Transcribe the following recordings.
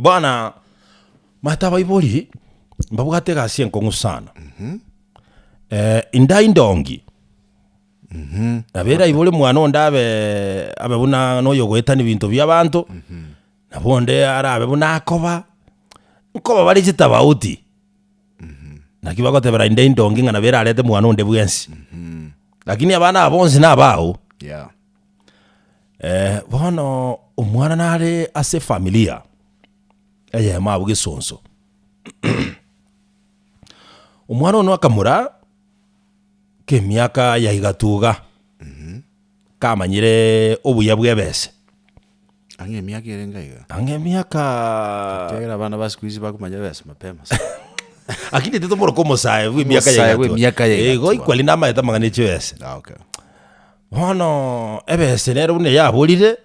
Bwana mataba ibori mbabugate gasi enkongu sana. Inda indongi. Abera ibole mwana ondabe abebuna no yogwetani bintu by'abantu. Nabonde arabe buna akoba. Nkoba bali kitabauti. Nakibagotebera inda indongi ngana bera alete mwana onde bwensi. Lakini abana abonzi nabao. Yeah. Bwana omwana nare ase familia. Eye mabu Gesonso. Omwana ono akamura ke miaka ya igatuga. Kamanyire obuya bwebese. Ange miaka irengaiga. Ange miaka Tegera bana basikuizi bakumanya bese mapema. Akini teto moro como sae miaka ya igatuga. Miaka ya igatuga. Ego ikwali nama eta mangane chwese. Okay. Bwana ebese nero une yaburire.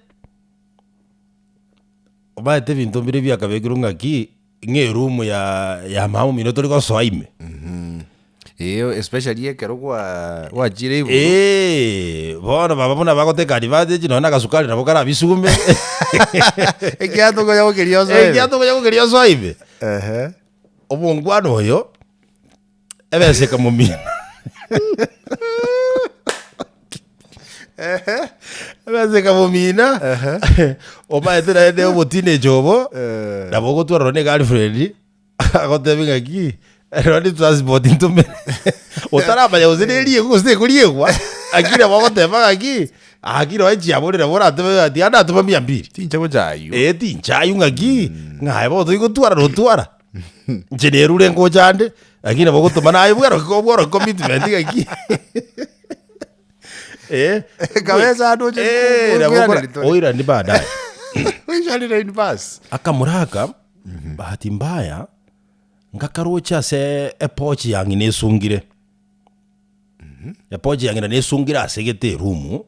Obaete bintu mbire byakabegirunga ki nge room ya mamu minuto liko soaime. Especially ekero kwa jire ibu. Bona baba bona bagoteka advantage no nakasukali nabo kara bisume. Ekiato ko yago kerioso. Ekiato ko yago kerioso aibe. Obongwano oyo ebese kamumina. Ebese kamumina. Oba etera ede obotine jobo. Nabo gotwara ne girlfriend. Agotebinga ki. Rodi transport intume. Otaraba ya uzinelie kuste kuliegwa. Akira bagoteba aki. Akira wachi abonera bora atebe diana atuma 200. Tincha ko jayu. Tinchayu ngaki. Ngai bo tuiko twara rotwara. Generure ngo jande. Akina bagotoma na ayubwaro ko bwaro commitment ngaki. Kabeza ado je. Oira ni baadaye. Wishali na inbas. Akamuraka bahati mbaya ngakarocha se epochi yangi nesungire. Epochi yangi nesungire asegete rumu.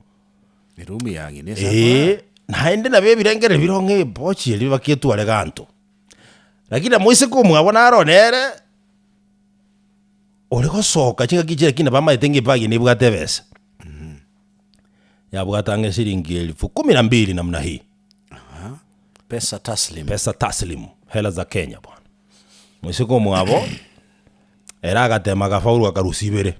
Ni rumu yangi nesa. Naende na bebirengere bironge epochi eli baketu aleganto. Lakini moise ko mwabona aronere. Oleko soka chinga kichira kina bama etenge pagi ni bwatebesa. Ya bwatange shilingi 12,000 namna hii. Pesa taslim. Pesa taslim. Hela za Kenya bwana. Mwisiko mwabo era agatema gafaulu akarusibere.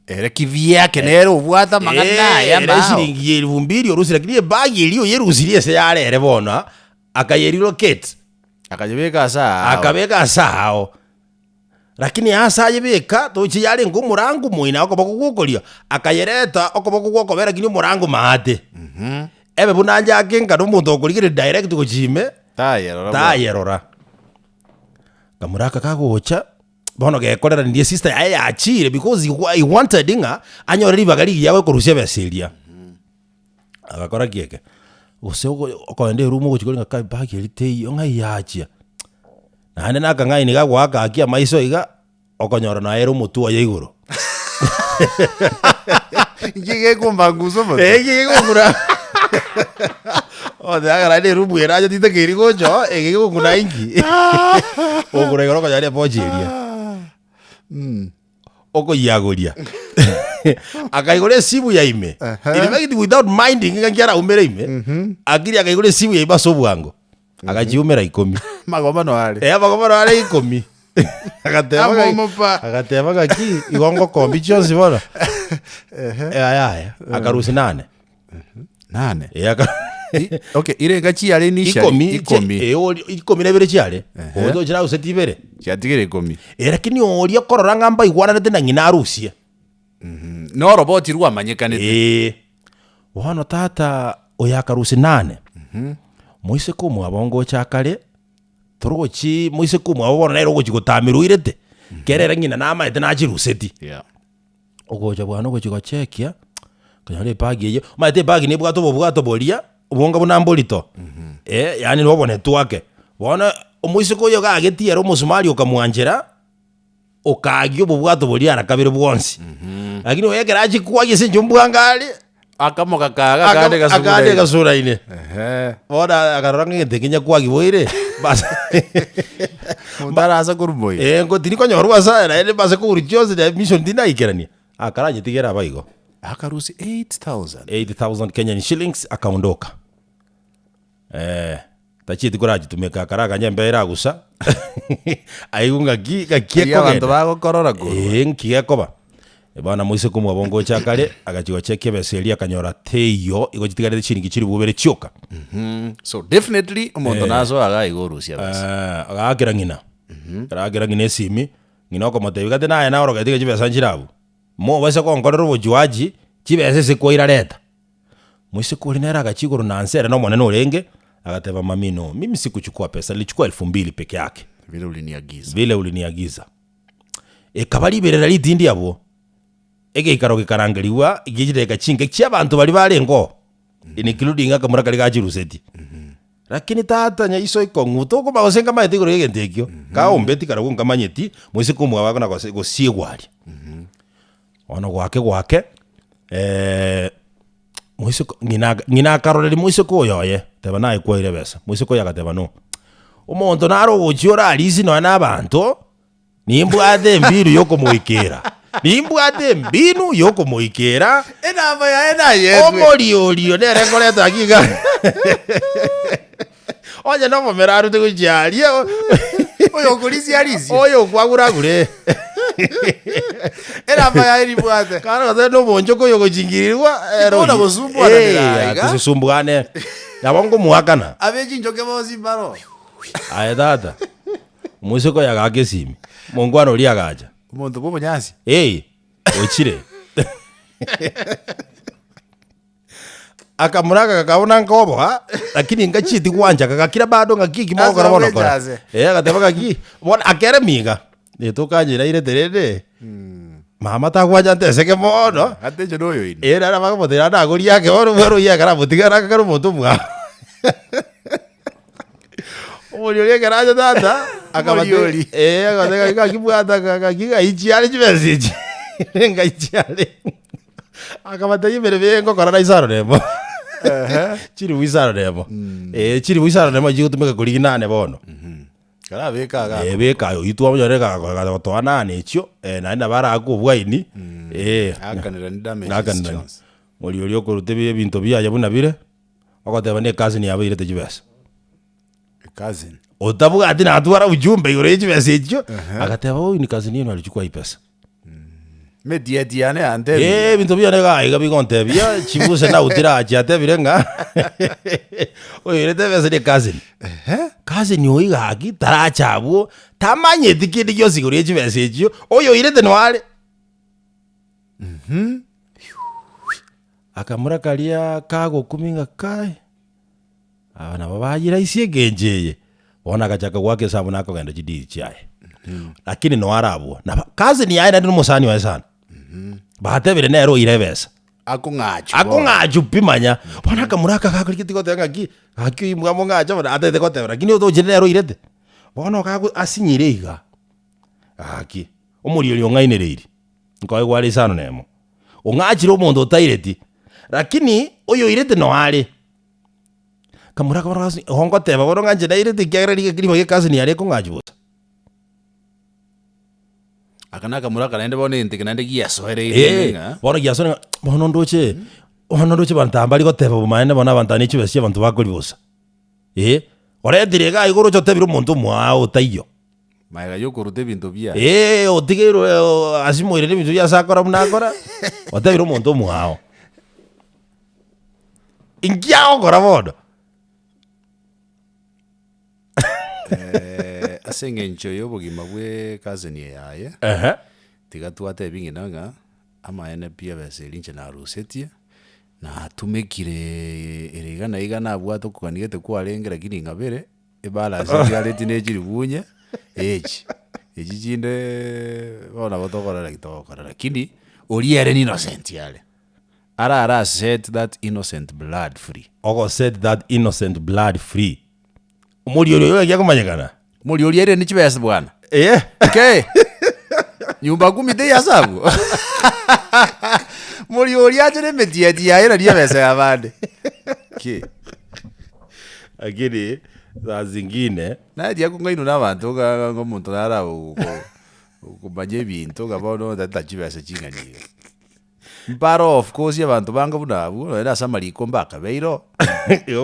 Era kivia kenero ubwata magana ya mbao. Era shilingi 2,000 orusi lakini bagi iliyo yerusirie se yale ere bona akayeriro kit. Akajebeka saa. Akabeka sao. Lakini asa yebeka tochi yale ngumurangu muina okobokugokolia akayereta okobokugokobera kinyo murangu maate. Ebe bunanja akenga n'umuntu okurigire direct ko jime. Tayerora. Kamuraka kagocha bono gekorera ndiye sister aye achire because he wanted dinga anyore ribagali yawe korusya beseria. Agakora kieke. Ose okende rumo gochikolinga kai bagi elitei onga yachia. Nane nakangai ni gagwaka akia maiso iga okonyora na ero mutu wa iguru. Ngige kumbanguzo mo. Ngige kumura. O de agara de rubu era ya tita kiri gojo ngige kumuna ingi. Ogura igoro ko yari pojiria. Oko yagoria. Akaigore simu ya ime. Ili make it without minding ngangiara umere ime. Akiri akaigore simu ya iba sobwango. Akajiumera 10. Magoma no ale. Magoma no ale 10. Agatema gaki igongo kombi chonsi bona. Akarusi 8. 8. Okay, ire gachi yale ni shari 10 na bere chiale. Odo jira usetibere. Chatigere 10. Era kini oria korora ngamba igwana nete na ngina arusia. No roboti ruwa manyekanete. Wano tata oyakarusi 8. Moise ko mwabongo chakale. Torochi moise ko mwabona nairo gochigotamiru irete. Kerera ngina nama ete na chiruseti. Yeah. Ogoja bwana gochigochekia. Kanyale bagi ye. Maite bagi ne bwato bolia. Ubonga bunambolito. Yani nobone twake. Bona omoise ko yoga agetiera omusumali okamwanjera. Okagyo bwato bolia arakabire bwonsi. Lakini oyekera achikwaye sinjo mbwangale. Akamoka akade gasura ine. Bona akaranga ngetekinya kwagi boire. Basa. Mundara asa kuruboye. Ngo tiri nyorwa sana ene basa ko urichoze da mission dina ikerania. Akaranye tigera baigo. Akarusi 8,000. 8,000 Kenyan shillings akaondoka. tachiti kurajitumika karaka nyembe iragusa aigunga gakie ya bantu bagokorora ko nkie koba bana muise kumwa bongo chakale agachiwa cheke beseria kanyora teyo igojitigarete chiringi chiri bubere chioka so definitely umuntu nazo agaigorusia basa agakira ngina agakira ngina simi ngina ko motebi gate naye na oroga tige chibesa nchirabu mo basa ko ngorero bojuaji chibese se koira leta muise kuri nera agachigoro nansere no monene urenge agateba mamino mimi sikuchukua pesa nilichukua 2000 peke yake vile uliniagiza kabali berera litindi yabo ege ikaroge karangaliwa igijire gachinge cy'abantu bari barengo including akamura kali gachiruseti lakini tata nya iso ikonguto ko bagosenga mayeti goro yegentekyo ka ombeti karagunga manyeti mwisi kumwa wako na go siegwali ono gwake mwisi ngina karoreri mwisi ko yoye teba naye kwa ile besa mwisi ko yagateba no umuntu naro uchiora alizi no n'abantu nimbwade mbiru yoko muikera nimbwade mbinu yoko muikera enamba ya ena yetu omoliolio nere koleta akiga onya no momeraru te kujalia oyo kulisi alizi oyo kwaguragure enamba ya ilibwate kana gathe no bonjoko yoko jingirirwa ona bosumbwana neraga tusumbwane nabongo muhakana abeji njoke bozi baro aye dada musiko yagake simi mongwano liagaja umuntu bobo nyasi ochire akamuraga kakaona ngobo lakini ngachiti kwanja kakakira bado ngakiki mogora bono kora agateba kaki bona akere miga netukanyira ire terede mama takwanja nteseke mono atejo noyo ini era bakabotera ndagori yake woro yagara butigara kakaru muntu mwa Omolioli karaja tata Omolioli agateka kakibwata kakiga ichiale chibesiji nga ichiale akabata yimere bengo korana isaro nemo chiri wisaro nemo chiri wisaro nemo jigutumika kuliginane bono kara beka beka yo itwa munyoreka gatotwana necho na bara akubwaini akanira ni damage Omolioli okurutebe ebintu byaje buna bire okoteba ne kazi ni yabire tejibesa cousin otavuga ati natwara ujumbe yureje message agateba oyu ni kazi nino alichukua ipesa media diane ante bintu byane ga bigonte bya chibuse na utira achate birenga oyu rete bese de cousin ni oiga haki tarachabu tamanye dikidi yo sigureje message oyu irete nwale akamura kalia kago kuminga kai abana babajira isiegenjeye bona gachaka gwake sabu nako genda jidiri chaye lakini no arabo na kazi ni yaina ndi musani wa sana bahatebere nero irebesa akungachu pimanya bona kamuraka kakuri kitiko tenga ki hakyo imwa mongacha bona atete kotebera lakini oto nero irete bona kagu asinyire iga aki omurioli ongainereiri nkoe gwali sana nemo ongachiro omuntu otaireti lakini oyo irete no ari kamuraka barasi hongo teba boronga njena irete kyagereri kirimo kazi ni yare kungajuza akana kamuraka naende bone ntike naende giasohere bono giasohere bono ndoche bantambali goteba bumaene bona bantani chibesia bantu bakori bosa ore direga igoro chotebira umuntu mwao taiyo maiga yokurute bintu bya otigero asimoire bintu bya sakora munakora otebira umuntu mwao ingiao kora bodo asengencho yobugima bwe cousin yaye tiga twate binginanga ama ene pia beselinche na rusetie na tumekire erigana igana abwato kukanigete kwalengera kiri ngabere ebala zigale tinejiri bunye ejijinde bona botokora kitokora lakini oliere ni innocent yale ara set that innocent blood free set that innocent blood free Omolioli yo yakumanyikana Omolioli ere ni chibesa bwana okay nyumba 10 de yasabu Omolioli ajere media era dia besa yabande okay agiri za zingine na dia kungaino nabantu ngomuntu nara ukubanye bintu gabono data chibesa chingani mparo of course abantu banga bunabu era samariko mbaka beiro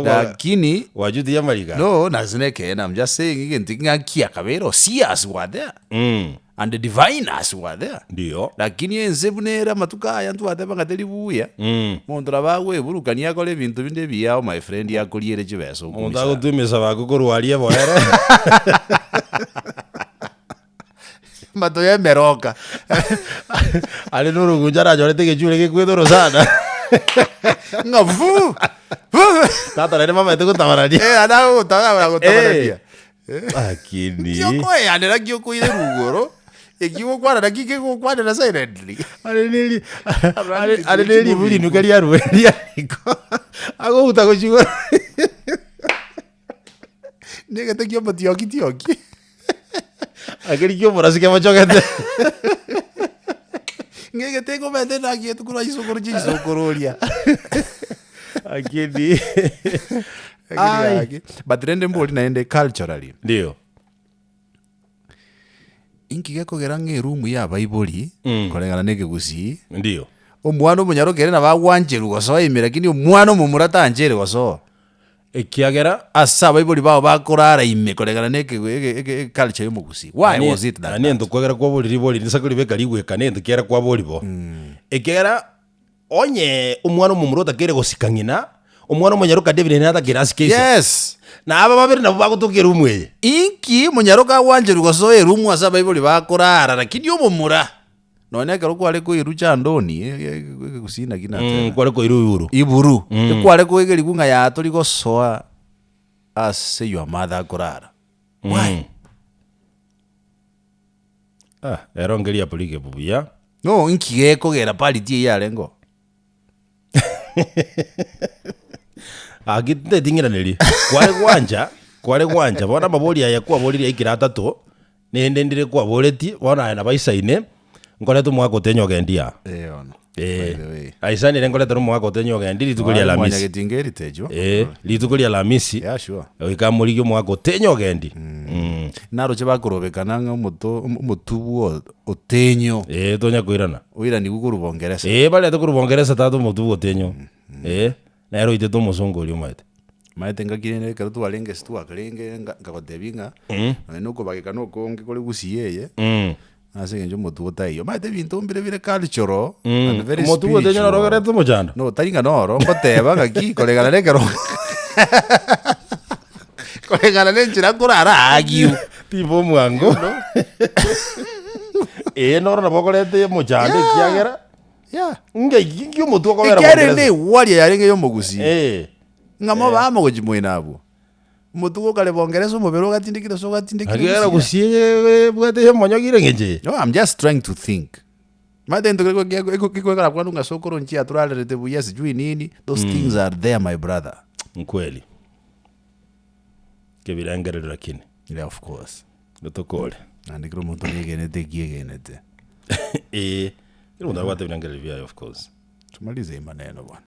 lakini wajuti ya malika no nazineke and I'm just saying again tingakia kabero sias were there and the diviners were there ndio lakini enzebunera matuka yantu wate bangateli buya mondra bawe burukania kole bintu binde biyao my friend yakoliere chibeso monda gutumisa bakukorwalia boere mato ya meroka ale nuru gujara jorete ke chule ke kwedoro sana ngavu tata nene mama te kutamarani ana utamara kutamarani akini yoko ya nera gyoko ile rugoro ekiwo kwana dakike ko kwana na silently ale neli buli nukali arweli ariko ago utako chigo nega te kyo tioki akeli kyo morasi ke machokete ngeke tengo mete na kietu kula isokororia akini but rende mboli naende culturally ndio inki kogera ng'erumu ya baibuli koregana neke Kisii ndio omwana omunyarokere na bagwanjeru goso imira kini omwana omumurata anjere goso ekiagera asa baibuli bao bakorara ime koregana neke culture yo Kisii why was it that nendo kwagera kwa boli nisakuri bekali gweka nendo kera kwa boli bo ekera onye omwana omumurota kere gosikangina omwana omunyaroka David nata kirasi kese yes na aba babiri nabo bagutokera umwe inki munyaroka wanjeru goso erumu asa baibuli bakorara lakini omumura none kero kwale ko irucha ndoni kusina kina kwale ko iburu kwale ko egeri kunga ya tori gosoa ase your mother korara why erongeria polike bubuya no inki geko gera parity ya lengo agite dingira neli kwale gwanja bona maboli aya kwa boli ikira tatu nende ndire kwa boleti bona na baisaine ngole tu mwako tenyo gendia ono aisani ngole tu mwako tenyo gendi litukulia la misi getingeri tejo litukulia la misi yeah sure ikamuliki mwako tenyo gendi naro che bakorobekana mutubu otenyo tonya kuirana uira ni gukuru bongereza bale to kuru bongereza tatu mutubu otenyo na ero ite to musongoli maite ngakirene kero tu alenge stu akalenge ngakotebinga nuko bagikano konge kole Kisii yeye ase njo mutubu tayo maite bintu mbire cultural and very mutubu otenyo rogere tu mujana no taringa no ngoteba ngaki kolegana lekero kolegana lenchira kurara agiu tipo mwango noro na bokorete mujana kiagera ngiki mutubu ko vera bongereza ikere wali yarenge yo Kisii ngamo bamo gojimwena abo mutugo kale bongereza umubero gatindikira so gatindikira agera Kisii bwete yo monyogire ngeje no I'm just trying to think madento kiko kala kwa nunga sokoro nchi aturalete buya sijui nini those things are there my brother kweli kebirangere lakini yeah of course ndotokole andikiro muntu nigenete kigenete kiro ndo wate birangere vya of course tumalize maneno bwana